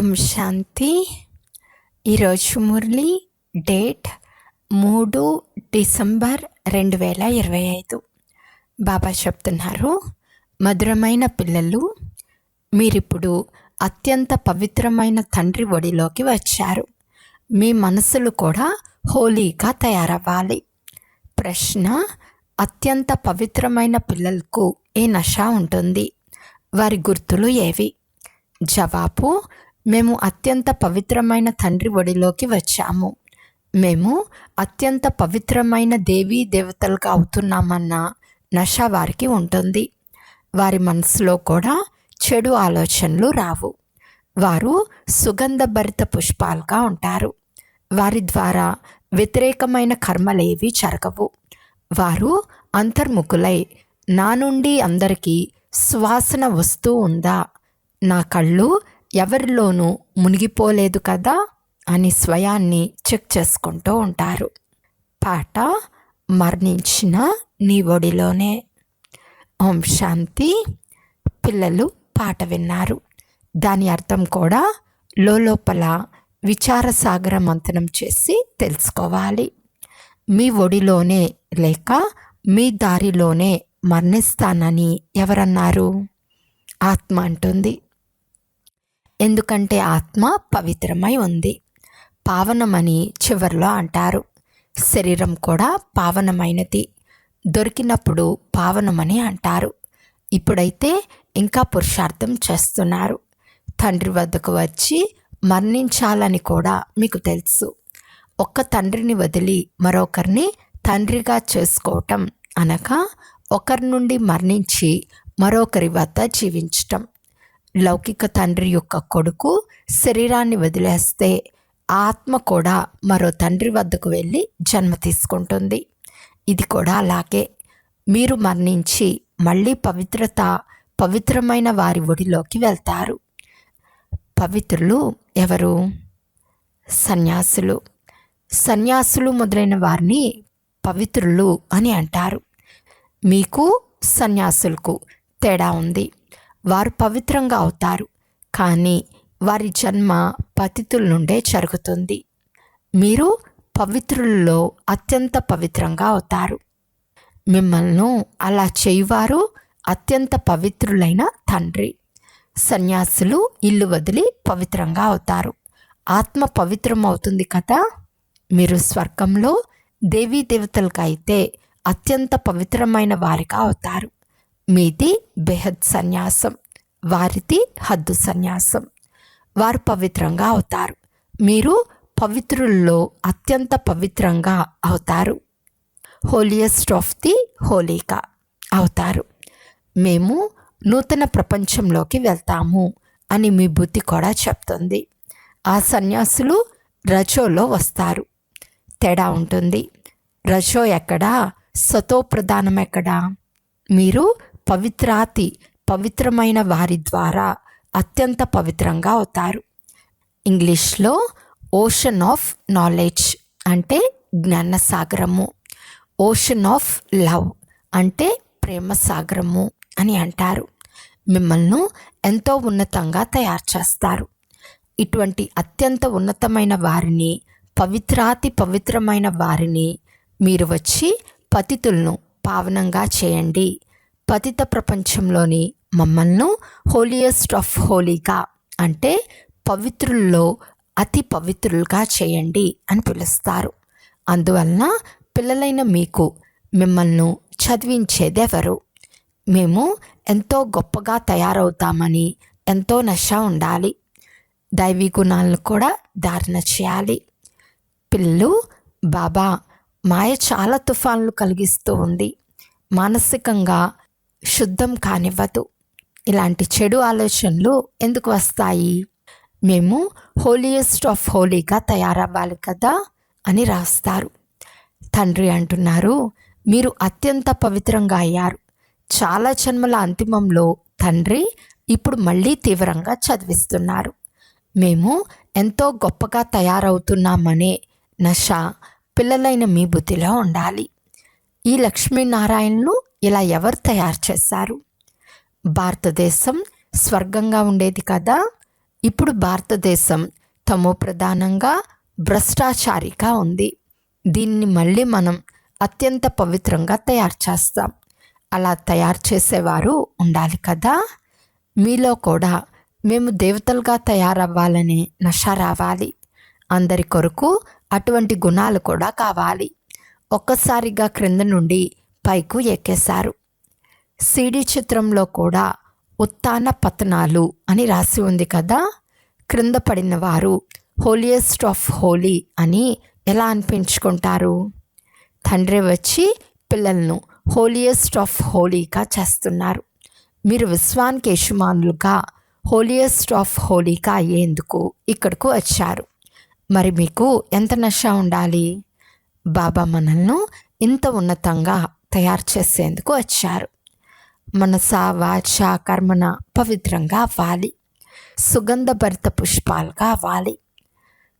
ఓం శాంతి. ఈరోజు Murali date 3 December 2025. బాబా చెప్తున్నారు, మధురమైన పిల్లలు, మీరిప్పుడు అత్యంత పవిత్రమైన తండ్రి ఒడిలోకి వచ్చారు. మీ మనసులు కూడా హోలీగా తయారవ్వాలి. ప్రశ్న: అత్యంత పవిత్రమైన పిల్లలకు ఏ నష ఉంటుంది? వారి గుర్తులు ఏవి? జవాబు: మేము అత్యంత పవిత్రమైన తండ్రి ఒడిలోకి వచ్చాము. మేము అత్యంత పవిత్రమైన దేవీ దేవతలుగా అవుతున్నామన్న నష వారికి ఉంటుంది. వారి మనసులో కూడా చెడు ఆలోచనలు రావు. వారు సుగంధభరిత పుష్పాలుగా ఉంటారు. వారి ద్వారా వ్యతిరేకమైన కర్మలేవి జరగవు. వారు అంతర్ముఖులై నా నుండి అందరికీ సువాసన వస్తూ ఉందా, నా కళ్ళు ఎవరిలోనూ మునిగిపోలేదు కదా అని స్వయాన్ని చెక్ చేసుకుంటూ ఉంటారు. పాట: మరణించిన నీ ఒడిలోనే. ఓం శాంతి. పిల్లలు పాట విన్నారు. దాని అర్థం కూడా లోపల విచారసాగర మంథనం చేసి తెలుసుకోవాలి. మీ ఒడిలోనే లేక మీ దారిలోనే మరణిస్తానని ఎవరన్నారు? ఆత్మ అంటుంది. ఎందుకంటే ఆత్మ పవిత్రమై ఉంది. పావనమని చివరిలో అంటారు. శరీరం కూడా పావనమైనది. దొరికినప్పుడు పావనమని అంటారు. ఇప్పుడైతే ఇంకా పురుషార్థం చేస్తున్నారు. తండ్రి వద్దకు వచ్చి మరణించాలని కూడా మీకు తెలుసు. ఒక్క తండ్రిని వదిలి మరొకరిని తండ్రిగా చేసుకోవటం అనగా ఒకరి నుండి మరణించి మరొకరి వద్ద జీవించటం. లౌకిక తండ్రి యొక్క కొడుకు శరీరాన్ని వదిలేస్తే ఆత్మ కూడా మరో తండ్రి వద్దకు వెళ్ళి జన్మ తీసుకుంటుంది. ఇది కూడా అలాగే. మీరు మరణించి మళ్ళీ పవిత్రమైన వారి ఒడిలోకి వెళ్తారు. పవిత్రులు ఎవరు? సన్యాసులు. సన్యాసులు మొదలైన వారిని పవిత్రులు అని అంటారు. మీకు సన్యాసులకు తేడా ఉంది. వారు పవిత్రంగా అవుతారు, కానీ వారి జన్మ పతితుల నుండే జరుగుతుంది. మీరు పవిత్రులలో అత్యంత పవిత్రంగా అవుతారు. మిమ్మల్ని అలా చేయువారు అత్యంత పవిత్రులైన తండ్రి. సన్యాసులు ఇల్లు వదిలి పవిత్రంగా అవుతారు. ఆత్మ పవిత్రం అవుతుంది కదా. మీరు స్వర్గంలో దేవీ దేవతలుగా అయితే అత్యంత పవిత్రమైన వారిగా అవుతారు. మీది బెహద్ సన్యాసం, వారిది హద్దు సన్యాసం. వారు పవిత్రంగా అవుతారు. మీరు పవిత్రుల్లో అత్యంత పవిత్రంగా అవుతారు. హోలియెస్ట్ ఆఫ్ ది హోలీగా అవుతారు. మేము నూతన ప్రపంచంలోకి వెళ్తాము అని మీ బుద్ధి కూడా చెప్తుంది. ఆ సన్యాసులు రజోలో వస్తారు. తేడా ఉంటుంది. రజో ఎక్కడా, సతో ప్రధానం ఎక్కడా? మీరు పవిత్రమైన వారి ద్వారా అత్యంత పవిత్రంగా అవుతారు. ఇంగ్లీష్లో ఓషన్ ఆఫ్ నాలెడ్జ్ అంటే జ్ఞానసాగరము, ఓషన్ ఆఫ్ లవ్ అంటే ప్రేమ సాగరము అని అంటారు. మిమ్మల్ని ఎంతో ఉన్నతంగా తయారు చేస్తారు. ఇటువంటి అత్యంత ఉన్నతమైన వారిని, పవిత్రమైన వారిని మీరు వచ్చి పతితులను పావనంగా చేయండి. పతిత ప్రపంచంలోని మమ్మల్ని హోలియెస్ట్ ఆఫ్ హోలీగా అంటే పవిత్రుల్లో అతి పవిత్రులుగా చేయండి అని పిలుస్తారు. అందువలన పిల్లలైన మీకు మిమ్మల్ని చదివించేదెవరు? మేము ఎంతో గొప్పగా తయారవుతామని ఎంతో నష ఉండాలి. దైవీ గుణాలను కూడా ధారణ చేయాలి. పిల్లలు, బాబా మాయ చాలా తుఫాన్లు కలిగిస్తూ ఉంది. మానసికంగా శుద్ధం కానివ్వదు. ఇలాంటి చెడు ఆలోచనలు ఎందుకు వస్తాయి? మేము హోలియెస్ట్ ఆఫ్ హోలీగా తయారవ్వాలి కదా అని రాస్తారు. తండ్రి అంటున్నారు, మీరు అత్యంత పవిత్రంగా అయ్యారు. చాలా జన్మల అంతిమంలో తండ్రి ఇప్పుడు మళ్ళీ తీవ్రంగా చదివిస్తున్నారు. మేము ఎంతో గొప్పగా తయారవుతున్నామనే నష పిల్లలైన మీ బుద్ధిలో ఉండాలి. ఈ లక్ష్మీనారాయణను ఇలా ఎవరు తయారు చేశారు? భారతదేశం స్వర్గంగా ఉండేది కదా. ఇప్పుడు భారతదేశం తమో ప్రధానంగా భ్రష్టాచారిగా ఉంది. దీన్ని మళ్ళీ మనం అత్యంత పవిత్రంగా తయారు చేస్తాం. అలా తయారు చేసేవారు ఉండాలి కదా. మీలో కూడా మేము దేవతలుగా తయారవ్వాలని నష రావాలి. అందరి కొరకు అటువంటి గుణాలు కూడా కావాలి. ఒక్కసారిగా క్రింద నుండి పైకు ఎక్కేశారు. సిడి చిత్రంలో కూడా ఉత్థాన పతనాలు అని రాసి ఉంది కదా. క్రింద పడిన వారు హోలియెస్ట్ ఆఫ్ హోలీ అని ఎలా అనిపించుకుంటారు? తండ్రి వచ్చి పిల్లలను హోలియెస్ట్ ఆఫ్ హోలీగా చేస్తున్నారు. మీరు విశ్వానికి యజమానులుగా హోలియెస్ట్ ఆఫ్ హోలీగా అయ్యేందుకు ఇక్కడకు వచ్చారు. మరి మీకు ఎంత నష ఉండాలి? బాబా మనల్ని ఇంత ఉన్నతంగా తయారు చేసేందుకు వచ్చారు. మనస వాచ కర్మన పవిత్రంగా అవ్వాలి. సుగంధభరిత పుష్పాలుగా అవ్వాలి.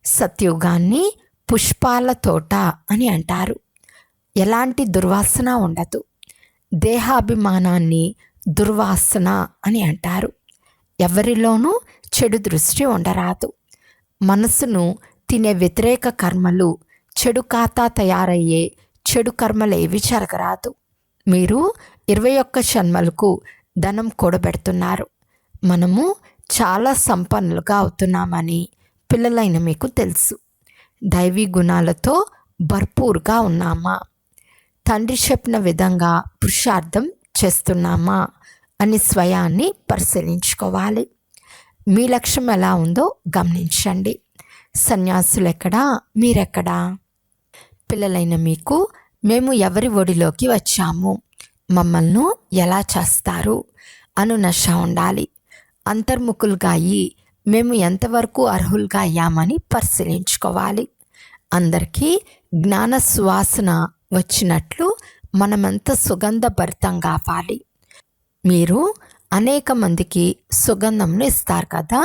సత్యుగాన్ని పుష్పాల తోట అని అంటారు. ఎలాంటి దుర్వాసన ఉండదు. దేహాభిమానాన్ని దుర్వాసన అని అంటారు. ఎవరిలోనూ చెడు దృష్టి ఉండరాదు. మనసును తినే వ్యతిరేక కర్మలు, చెడు ఖాతా తయారయ్యే చెడు కర్మలు ఏవి జరగరాదు. మీరు 21 జన్మలకు ధనం కూడబెడుతున్నారు. మనము చాలా సంపన్నులుగా అవుతున్నామని పిల్లలైన మీకు తెలుసు. దైవీ గుణాలతో భర్పూర్గా ఉన్నామా? తండ్రి చెప్పిన విధంగా పురుషార్థం చేస్తున్నామా అని స్వయాన్ని పరిశీలించుకోవాలి. మీ లక్ష్యం ఎలా ఉందో గమనించండి. సన్యాసులు ఎక్కడా, మీరెక్కడా? పిల్లలైన మీకు మేము ఎవరి ఒడిలోకి వచ్చాము, మమ్మల్ని ఎలా చేస్తారు అను నష ఉండాలి. అంతర్ముఖులుగా అయ్యి మేము ఎంతవరకు అర్హులుగా అయ్యామని పరిశీలించుకోవాలి. అందరికీ జ్ఞాన సువాసన వచ్చినట్లు మనమంతా సుగంధభరితంగా అవ్వాలి. మీరు అనేక మందికి సుగంధంను ఇస్తారు కదా.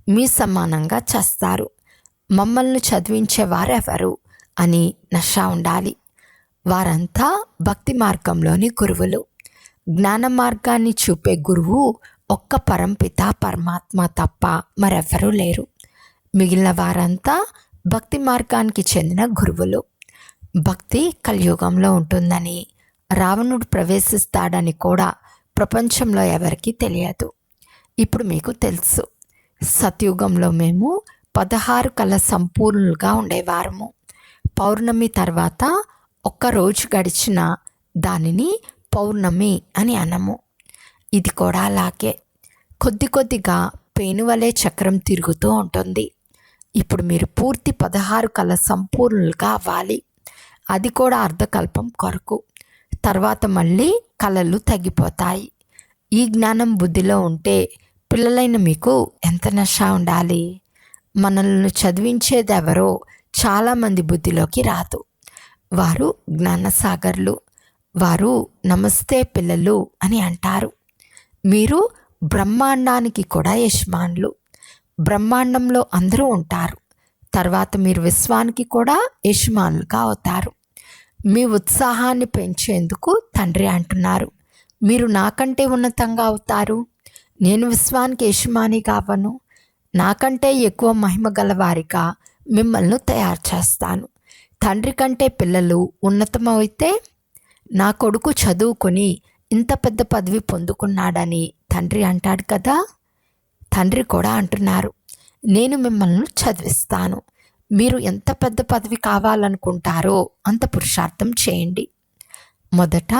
మీ సమానంగా చేస్తారు. మమ్మల్ని చదివించేవారెవరు అని నష ఉండాలి. వారంతా భక్తి మార్గంలోని గురువులు. జ్ఞాన మార్గాన్ని చూపే గురువు ఒక్క పరంపిత పరమాత్మ తప్ప మరెవ్వరూ లేరు. మిగిలిన వారంతా భక్తి మార్గానికి చెందిన గురువులు. భక్తి కలియుగంలో ఉంటుందని, రావణుడు ప్రవేశిస్తాడని కూడా ప్రపంచంలో ఎవరికీ తెలియదు. ఇప్పుడు మీకు తెలుసు. సత్యుగంలో మేము 16 కళ సంపూర్ణులుగా ఉండేవారము. పౌర్ణమి తర్వాత ఒక్కరోజు గడిచిన దానిని పౌర్ణమి అని అనము. ఇది కూడా అలాగే కొద్ది కొద్దిగా పేనువలే చక్రం తిరుగుతూ ఉంటుంది. ఇప్పుడు మీరు పూర్తి 16 కళ సంపూర్ణులుగా అవ్వాలి. అది కూడా అర్ధకల్పం కొరకు. తర్వాత మళ్ళీ కళలు తగ్గిపోతాయి. ఈ జ్ఞానం బుద్ధిలో ఉంటే పిల్లలైన మీకు ఎంత నష ఉండాలి? మనల్ని చదివించేది ఎవరో చాలామంది బుద్ధిలోకి రాదు. వారు జ్ఞానసాగర్లు. వారు నమస్తే పిల్లలు అని అంటారు. మీరు బ్రహ్మాండానికి కూడా యజమానులు. బ్రహ్మాండంలో అందరూ ఉంటారు. తర్వాత మీరు విశ్వానికి కూడా యజమానులుగా అవుతారు. మీ ఉత్సాహాన్ని పెంచేందుకు తండ్రి అంటున్నారు, మీరు నాకంటే ఉన్నతంగా అవుతారు. నేను విశ్వానికి యజమానిగా అవ్వను. నాకంటే ఎక్కువ మహిమ గలవారిగా మిమ్మల్ని తయారు చేస్తాను. తండ్రి కంటే పిల్లలు ఉన్నతమైతే, నా కొడుకు చదువుకొని ఇంత పెద్ద పదవి పొందుకున్నాడని తండ్రి అంటాడు కదా. తండ్రి కూడా అంటున్నారు, నేను మిమ్మల్ని చదివిస్తాను. మీరు ఎంత పెద్ద పదవి కావాలనుకుంటారో అంత పురుషార్థం చేయండి. మొదట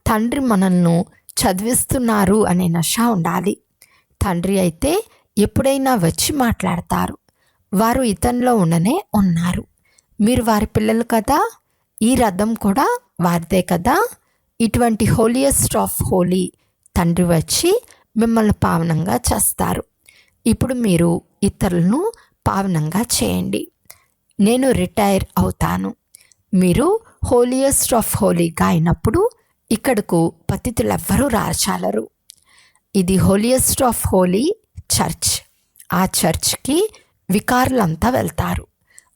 తండ్రి మనల్ని చదివిస్తున్నారు అనే నష ఉండాలి. తండ్రి అయితే ఎప్పుడైనా వచ్చి మాట్లాడతారు. వారు ఇతనిలో ఉండనే ఉన్నారు. మీరు వారి పిల్లలు కదా. ఈ రథం కూడా వారిదే కదా. ఇటువంటి హోలియెస్ట్ ఆఫ్ హోలీ తండ్రి వచ్చి మిమ్మల్ని పావనంగా చేస్తారు. ఇప్పుడు మీరు ఇతరులను పావనంగా చేయండి. నేను రిటైర్ అవుతాను. మీరు హోలియెస్ట్ ఆఫ్ హోలీగా అయినప్పుడు ఇక్కడకు పతితులెవ్వరూ రాచాలరు. ఇది హోలియెస్ట్ ఆఫ్ హోలీ చర్చ్. ఆ చర్చ్కి వికారులంతా వెళ్తారు.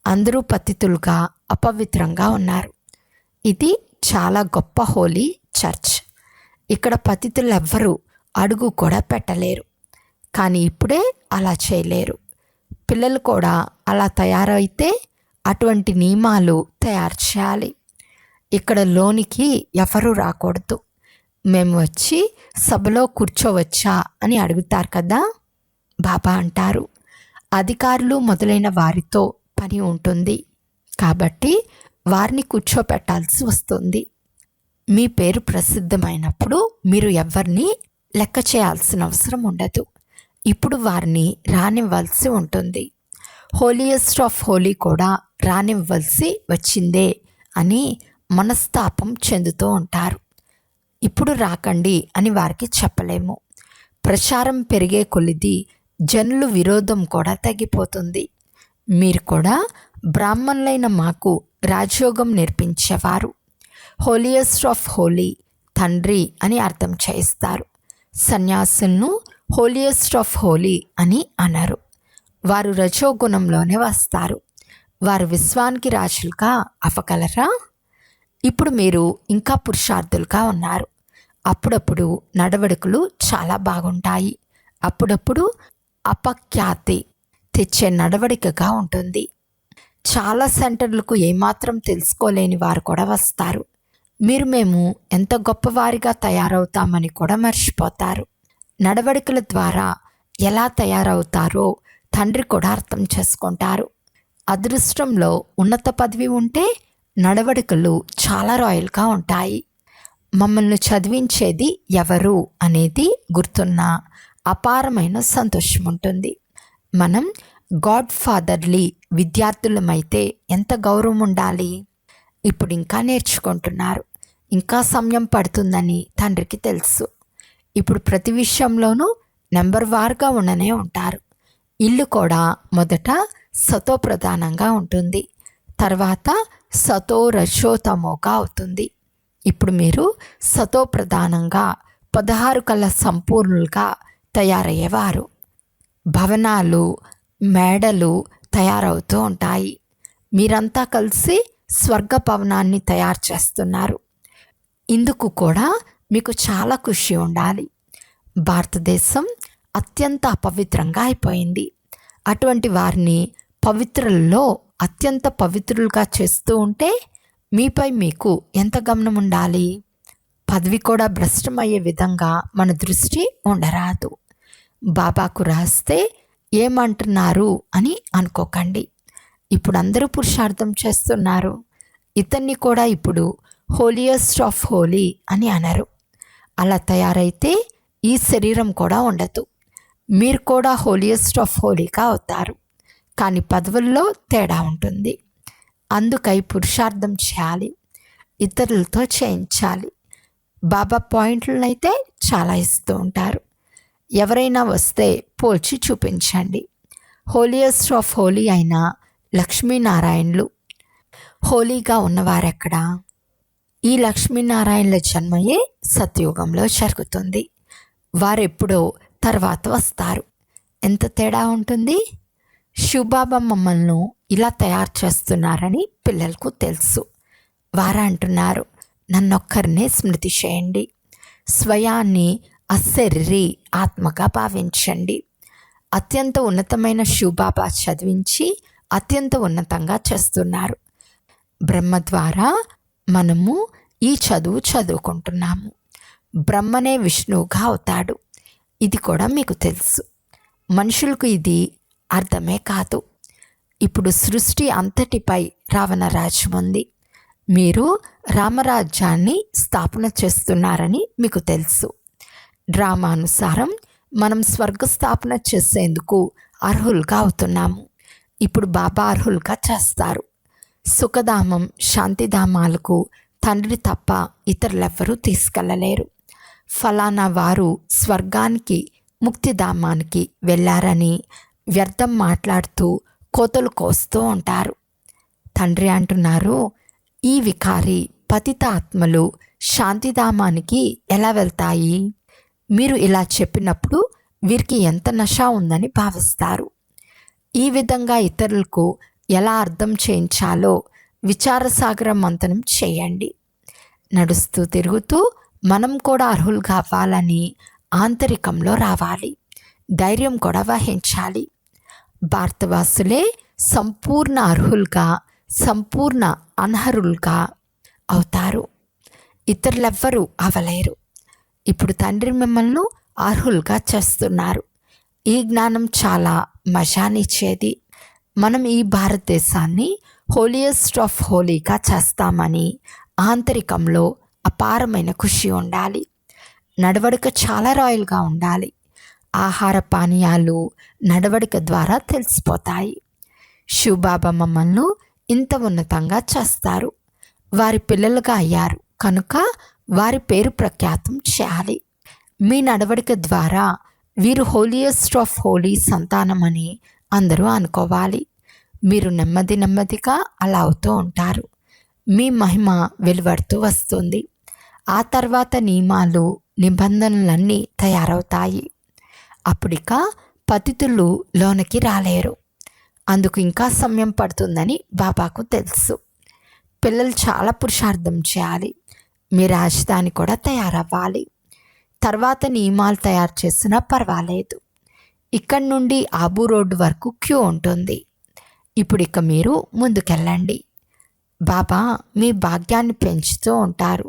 అందరూ పతితులుగా అపవిత్రంగా ఉన్నారు. ఇది చాలా గొప్ప హోలీ చర్చ్. ఇక్కడ పతితులెవ్వరూ అడుగు కూడా పెట్టలేరు. కానీ ఇప్పుడే అలా చేయలేరు. పిల్లలు కూడా అలా తయారైతే అటువంటి నియమాలు తయారు చేయాలి. ఇక్కడ లోనికి ఎవరూ రాకూడదు. మేము వచ్చి సభలో కూర్చోవచ్చా అని అడుగుతారు కదా, బాబా అంటారు అధికారులు మొదలైన వారితో పని ఉంటుంది కాబట్టి వారిని కూర్చోపెట్టాల్సి వస్తుంది. మీ పేరు ప్రసిద్ధమైనప్పుడు మీరు ఎవరిని లెక్క చేయాల్సిన అవసరం ఉండదు. ఇప్పుడు వారిని రానివ్వాల్సి ఉంటుంది. హోలియెస్ట్ ఆఫ్ హోలీ కూడా రానివ్వాల్సి వచ్చిందే అని మనస్తాపం చెందుతూ ఉంటారు. ఇప్పుడు రాకండి అని వారికి చెప్పలేము. ప్రచారం పెరిగే కొలిది జనులు విరోధం కూడా తగ్గిపోతుంది. మీరు కూడా బ్రాహ్మణులైన మాకు రాజయోగం నేర్పించేవారు. హోలియెస్ట్ ఆఫ్ హోలీ తండ్రి అని అర్థం చేయిస్తారు. సన్యాసులను హోలియెస్ట్ ఆఫ్ హోలీ అని అనరు. వారు రజోగుణంలోనే వస్తారు. వారు విశ్వానికి రాజులుగా అవ్వగలరా? ఇప్పుడు మీరు ఇంకా పురుషార్థులుగా ఉన్నారు. అప్పుడప్పుడు నడవడికలు చాలా బాగుంటాయి. అప్పుడప్పుడు అపఖ్యాతి తెచ్చే నడవడికగా ఉంటుంది. చాలా సెంటర్లకు ఏమాత్రం తెలుసుకోలేని వారు కూడా వస్తారు. మేము ఎంత గొప్పవారిగా తయారవుతామని కూడా మర్చిపోతారు. నడవడికల ద్వారా ఎలా తయారవుతారో తండ్రి కూడా అర్థం చేసుకుంటారు. అదృష్టంలో ఉన్నత పదవి ఉంటే నడవడికలు చాలా రాయల్గా ఉంటాయి. మమ్మల్ని చదివించేది ఎవరు అనేది గుర్తున్న అపారమైన సంతోషం ఉంటుంది. మనం గాడ్ ఫాదర్లీ విద్యార్థులమైతే ఎంత గౌరవం ఉండాలి. ఇప్పుడు ఇంకా నేర్చుకుంటున్నారు. ఇంకా సమయం పడుతుందని తండ్రికి తెలుసు. ఇప్పుడు ప్రతి విషయంలోనూ నెంబర్ వార్గా ఉండనే ఉంటారు. ఇల్లు కూడా మొదట సతో ప్రధానంగా ఉంటుంది, తర్వాత సతో రజోతమోగా అవుతుంది. ఇప్పుడు మీరు సతో ప్రధానంగా 16 కళ్ళ సంపూర్ణులుగా తయారయ్యేవారు. భవనాలు మేడలు తయారవుతూ ఉంటాయి. మీరంతా కలిసి స్వర్గ భవనాన్ని తయారు చేస్తున్నారు. ఇందుకు కూడా మీకు చాలా ఖుషి ఉండాలి. భారతదేశం అత్యంత అపవిత్రంగా అయిపోయింది. అటువంటి వారిని పవిత్రులలో అత్యంత పవిత్రులుగా చేస్తూ ఉంటే మీపై మీకు ఎంత గమనం ఉండాలి. పదవి కూడా భ్రష్టమయ్యే విధంగా మన దృష్టి ఉండరాదు. బాబాకు రాస్తే ఏమంటున్నారు అని అనుకోకండి. ఇప్పుడు అందరూ పురుషార్థం చేస్తున్నారు. ఇతన్ని కూడా ఇప్పుడు హోలియెస్ట్ ఆఫ్ హోలీ అని అనరు. అలా తయారైతే ఈ శరీరం కూడా ఉండదు. మీరు కూడా హోలియెస్ట్ ఆఫ్ హోలీగా అవుతారు. కానీ పదవుల్లో తేడా ఉంటుంది. అందుకై పురుషార్థం చేయాలి, ఇతరులతో చేయించాలి. బాబా పాయింట్లను అయితే చాలా ఇస్తూ ఉంటారు. ఎవరైనా వస్తే పోల్చి చూపించండి. హోలియెస్ట్ ఆఫ్ హోలీ అయిన లక్ష్మీనారాయణులు హోలీగా ఉన్నవారెక్కడా? ఈ లక్ష్మీనారాయణుల జన్మయే సత్యుగంలో జరుగుతుంది. వారెప్పుడో తర్వాత వస్తారు. ఎంత తేడా ఉంటుంది. శివబాబా మమ్మల్ని ఇలా తయారు చేస్తున్నారని పిల్లలకు తెలుసు. వారు అంటున్నారు, నన్నొక్కరినే స్మృతి చేయండి, స్వయాన్ని అశరీరి ఆత్మగా భావించండి. అత్యంత ఉన్నతమైన శివబాబా చదివించి అత్యంత ఉన్నతంగా చేస్తున్నారు. బ్రహ్మ ద్వారా మనము ఈ చదువు చదువుకుంటున్నాము. బ్రహ్మనే విష్ణువుగా అవుతాడు. ఇది కూడా మీకు తెలుసు. మనుషులకు ఇది అర్థమే కాదు. ఇప్పుడు సృష్టి అంతటిపై రావణ రాజ్యం ఉంది. మీరు రామరాజ్యాన్ని స్థాపన చేస్తున్నారని మీకు తెలుసు. డ్రామానుసారం మనం స్వర్గస్థాపన చేసేందుకు అర్హులుగా అవుతున్నాము. ఇప్పుడు బాబా అర్హులుగా చేస్తారు. సుఖధామం శాంతిధామాలకు తండ్రి తప్ప ఇతరులెవ్వరూ తీసుకెళ్ళలేరు. ఫలానా వారు స్వర్గానికి ముక్తిధామానికి వెళ్ళారని వ్యర్థం మాట్లాడుతూ కోతలు కోస్తూ ఉంటారు. తండ్రి అంటున్నారు, ఈ వికారి పతిత ఆత్మలు శాంతిధామానికి ఎలా వెళ్తాయి? మీరు ఇలా చెప్పినప్పుడు వీరికి ఎంత నష ఉందని భావిస్తారు. ఈ విధంగా ఇతరులకు ఎలా అర్థం చేయించాలో విచారసాగర మంథనం చేయండి. నడుస్తూ తిరుగుతూ మనం కూడా అర్హులు కావాలని ఆంతరికంలో రావాలి. ధైర్యం కూడా వహించాలి. భారతవాసులే సంపూర్ణ అర్హులుగా, సంపూర్ణ అనర్హులుగా అవుతారు. ఇతరులెవ్వరూ అవలేరు. ఇప్పుడు తండ్రి మిమ్మల్ని అర్హులుగా చేస్తున్నారు. ఈ జ్ఞానం చాలా మజానిచ్చేది. మనం ఈ భారతదేశాన్ని హోలియెస్ట్ ఆఫ్ హోలీగా చేస్తామని ఆంతరికంలో అపారమైన ఖుషి ఉండాలి. నడవడిక చాలా రాయల్గా ఉండాలి. ఆహార పానీయాలు నడవడిక ద్వారా తెలిసిపోతాయి. శివబాబా మమ్మల్ని ఇంత ఉన్నతంగా చేస్తారు. వారి పిల్లలుగా అయ్యారు కనుక వారి పేరు ప్రఖ్యాతం చేయాలి. మీ నడవడిక ద్వారా వీరు హోలియెస్ట్ ఆఫ్ హోలీ సంతానమని అందరూ అనుకోవాలి. మీరు నెమ్మది నెమ్మదిగా అలా అవుతూ ఉంటారు. మీ మహిమ వెలువడుతూ వస్తుంది. ఆ తర్వాత నియమాలు, నిబంధనలన్నీ తయారవుతాయి. అప్పుడిక పతితులు లోనికి రాలేరు. అందుకు ఇంకా సమయం పడుతుందని బాబాకు తెలుసు. పిల్లలు చాలా పురుషార్థం చేయాలి. మీ రాజధాని కూడా తయారవ్వాలి. తర్వాత నియమాలు తయారు చేసినా పర్వాలేదు. ఇక్కడి నుండి ఆబూ రోడ్డు వరకు క్యూ ఉంటుంది. ఇప్పుడు ఇక మీరు ముందుకెళ్ళండి. బాబా మీ భాగ్యాన్ని పెంచుతూ ఉంటారు.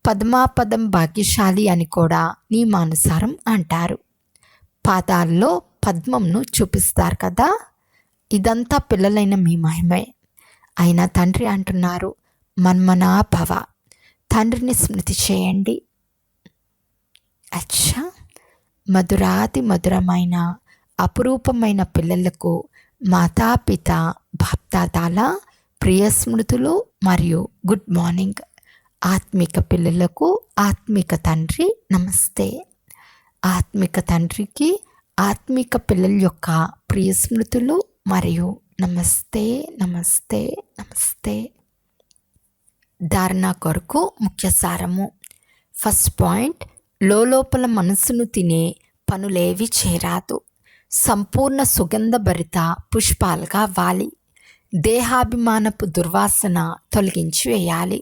పద్మాపదం భాగ్యశాలి అని కూడా నియమానుసారం అంటారు. పాదాల్లో పద్మంను చూపిస్తారు కదా. ఇదంతా పిల్లలైన మీ మహిమే. అయినా తండ్రి అంటున్నారు, మన్మనా భవ, తండ్రిని స్మృతి చేయండి. అచ్చా, మధురాతి మధురమైన అపురూపమైన పిల్లలకు మాతాపిత బాప్దాదాల ప్రియ స్మృతులు మరియు గుడ్ మార్నింగ్. ఆత్మిక పిల్లలకు ఆత్మిక తండ్రి నమస్తే. ఆత్మిక తండ్రికి ఆత్మిక పిల్లల యొక్క ప్రియ స్మృతులు మరియు నమస్తే నమస్తే నమస్తే. ధారణ కొరకు ముఖ్య సారము. ఫస్ట్ పాయింట్, లోపల మనసును తినే పనులేవి చేరాదు. సంపూర్ణ సుగంధభరిత పుష్పాలుగా అవ్వాలి. దేహాభిమానపు దుర్వాసన తొలగించి వేయాలి.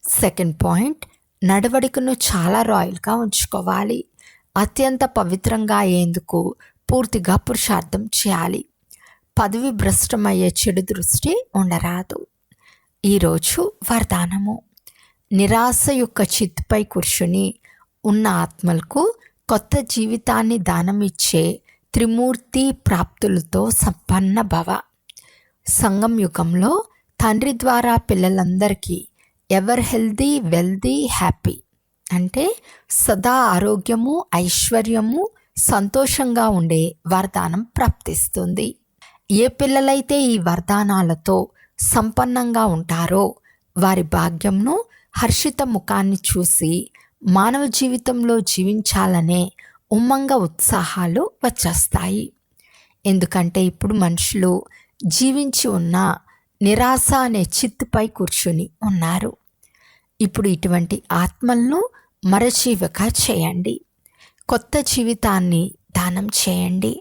సెకండ్ పాయింట్, నడవడికను చాలా రాయల్గా ఉంచుకోవాలి. అత్యంత పవిత్రంగా అయ్యేందుకు పూర్తిగా పురుషార్థం చేయాలి. పదవి భ్రష్టమయ్యే చెడు దృష్టి ఉండరాదు. ఈరోజు వరదానము. నిరాశ యొక్క చిత్తుపై కూర్చుని ఉన్న ఆత్మలకు కొత్త జీవితాన్ని దానమిచ్చే త్రిమూర్తి ప్రాప్తులతో సంపన్న భవ. సంగం యుగంలో తండ్రి ద్వారా పిల్లలందరికీ ఎవర్ హెల్దీ, వెల్దీ, హ్యాపీ అంటే సదా ఆరోగ్యము, ఐశ్వర్యము, సంతోషంగా ఉండే వరదానం ప్రాప్తిస్తుంది. ఏ పిల్లలైతే ఈ వరదానాలతో సంపన్నంగా ఉంటారో వారి భాగ్యంను, హర్షిత ముఖాన్ని చూసి మానవ జీవితంలో జీవించాలనే ఉమ్మంగ ఉత్సాహాలు వచ్చేస్తాయి. ఎందుకంటే ఇప్పుడు మనుషులు జీవించి ఉన్న నిరాశ అనే చిత్తుపై కూర్చుని ఉన్నారు. ఇప్పుడు ఇటువంటి ఆత్మలను మరజీవిగా చేయండి. కొత్త జీవితాన్ని దానం చేయండి.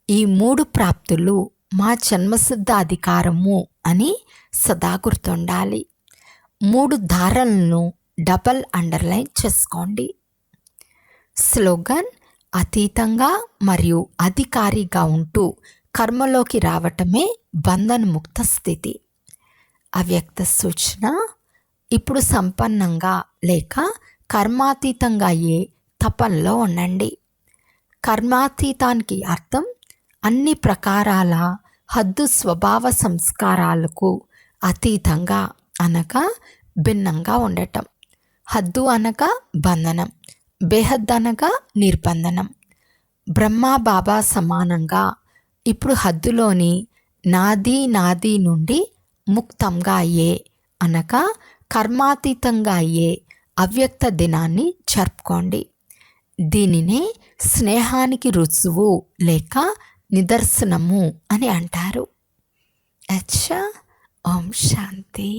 ఈ 3 ప్రాప్తులు మా జన్మసిద్ధ అధికారము అని సదా గుర్తుండాలి. 3 ధారలను డబల్ అండర్లైన్ చేసుకోండి. స్లోగన్: అతీతంగా మరియు అధికారిగా ఉంటూ కర్మలోకి రావటమే బంధనముక్త స్థితి. అవ్యక్త సూచన: ఇప్పుడు సంపన్నంగా లేక కర్మాతీతంగా అయ్యే తపంలో ఉండండి. కర్మాతీతానికి అర్థం అన్ని ప్రకారాల హద్దు స్వభావ సంస్కారాలకు అతీతంగా అనగా భిన్నంగా ఉండటం. హద్దు అనగా బంధనం, బేహద్ అనగా నిర్బంధనం. బ్రహ్మ బాబా సమానంగా ఇప్పుడు హద్దులోని నాది నాది నుండి ముక్తంగా అయ్యే అనగా కర్మాతీతంగా అయ్యే అవ్యక్త దినాన్ని జరుపుకోండి. దీనినే స్నేహానికి రుజువు లేక నిదర్శనము అని అంటారు. అచ్చా, ఓం శాంతి.